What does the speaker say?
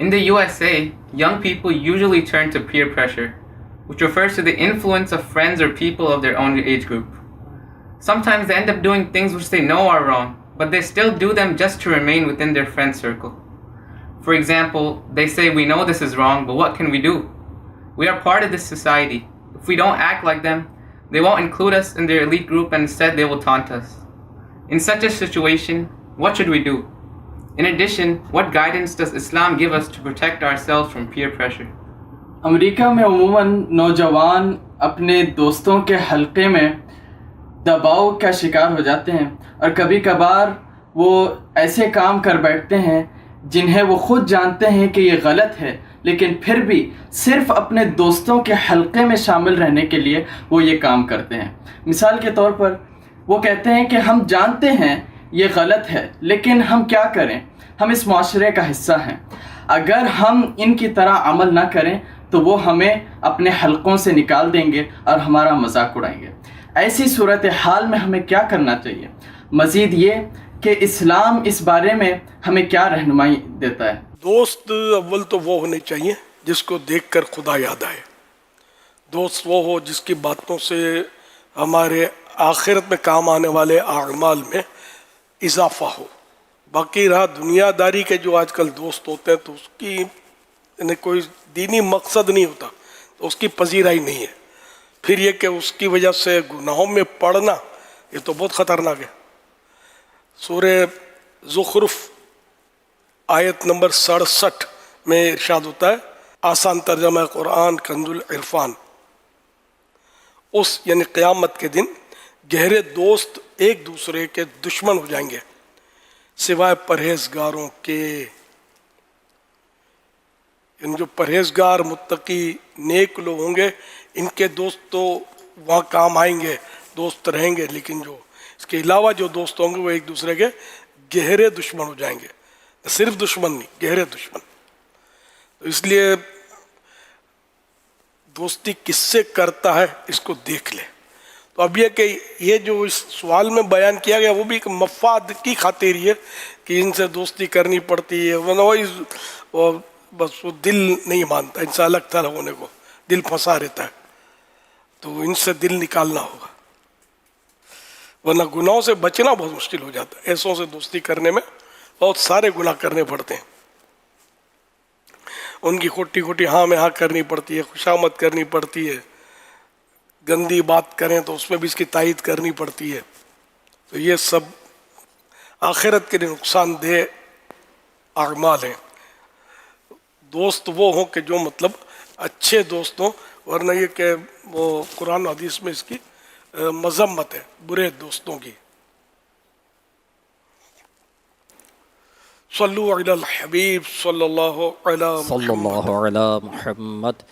In the USA, young people usually turn to peer pressure, which refers to the influence of friends or people of their own age group. Sometimes they end up doing things which they know are wrong, but they still do them just to remain within their friend circle. For example, they say, "We know this is wrong, but what can we do? We are part of this society. If we don't act like them, they won't include us in their elite group and instead they will taunt us." In such a situation, what should we do? In addition, what guidance does Islam give us to protect ourselves from peer pressure? امریکہ میں عموماً نوجوان اپنے دوستوں کے حلقے میں دباؤ کا شکار ہو جاتے ہیں اور کبھی کبھار وہ ایسے کام کر بیٹھتے ہیں جنہیں وہ خود جانتے ہیں کہ یہ غلط ہے، لیکن پھر بھی صرف اپنے دوستوں کے حلقے میں شامل رہنے کے لیے وہ یہ کام کرتے ہیں۔ مثال کے طور پر وہ کہتے ہیں کہ ہم جانتے ہیں یہ غلط ہے، لیکن ہم کیا کریں، ہم اس معاشرے کا حصہ ہیں، اگر ہم ان کی طرح عمل نہ کریں تو وہ ہمیں اپنے حلقوں سے نکال دیں گے اور ہمارا مذاق اڑائیں گے۔ ایسی صورتحال میں ہمیں کیا کرنا چاہیے؟ مزید یہ کہ اسلام اس بارے میں ہمیں کیا رہنمائی دیتا ہے؟ دوست اول تو وہ ہونے چاہیے جس کو دیکھ کر خدا یاد آئے۔ دوست وہ ہو جس کی باتوں سے ہمارے آخرت میں کام آنے والے اعمال میں اضافہ ہو۔ باقی رہا دنیا داری کے جو آج کل دوست ہوتے ہیں تو اس کی کوئی دینی مقصد نہیں ہوتا تو اس کی پذیرائی نہیں ہے۔ پھر یہ کہ اس کی وجہ سے گناہوں میں پڑنا یہ تو بہت خطرناک ہے۔ سورہ زخرف آیت نمبر 67 میں ارشاد ہوتا ہے، آسان ترجمہ قرآن کنز العرفان، اس یعنی قیامت کے دن گہرے دوست ایک دوسرے کے دشمن ہو جائیں گے سوائے پرہیزگاروں کے۔ ان جو پرہیزگار متقی نیک لوگ ہوں گے ان کے دوست تو وہاں کام آئیں گے، دوست رہیں گے، لیکن جو اس کے علاوہ جو دوست ہوں گے وہ ایک دوسرے کے گہرے دشمن ہو جائیں گے۔ صرف دشمن نہیں، گہرے دشمن۔ تو اس لیے دوستی کس سے کرتا ہے اس کو دیکھ لے۔ تو اب یہ کہ یہ جو اس سوال میں بیان کیا گیا وہ بھی ایک مفاد کی خاطر ہی ہے کہ ان سے دوستی کرنی پڑتی ہے، وہ بس وہ دل نہیں مانتا ان سے الگ تھلگ ہونے کو، دل پھنسا رہتا ہے، تو ان سے دل نکالنا ہوگا، ورنہ گناہوں سے بچنا بہت مشکل ہو جاتا ہے۔ ایسوں سے دوستی کرنے میں بہت سارے گناہ کرنے پڑتے ہیں، ان کی کھوٹی کھوٹی ہاں میں ہاں کرنی پڑتی ہے، خوشامد کرنی پڑتی ہے، گندی بات کریں تو اس میں بھی اس کی تائید کرنی پڑتی ہے۔ تو یہ سب آخرت کے لیے نقصان دہ اعمال ہیں۔ دوست وہ ہوں کہ جو مطلب اچھے دوست ہوں، ورنہ یہ کہ وہ قرآن و حدیث میں اس کی مذمت ہے برے دوستوں کی۔ صلو علی الحبیب صلی اللہ علی صلی محمد۔ اللہ علی محمد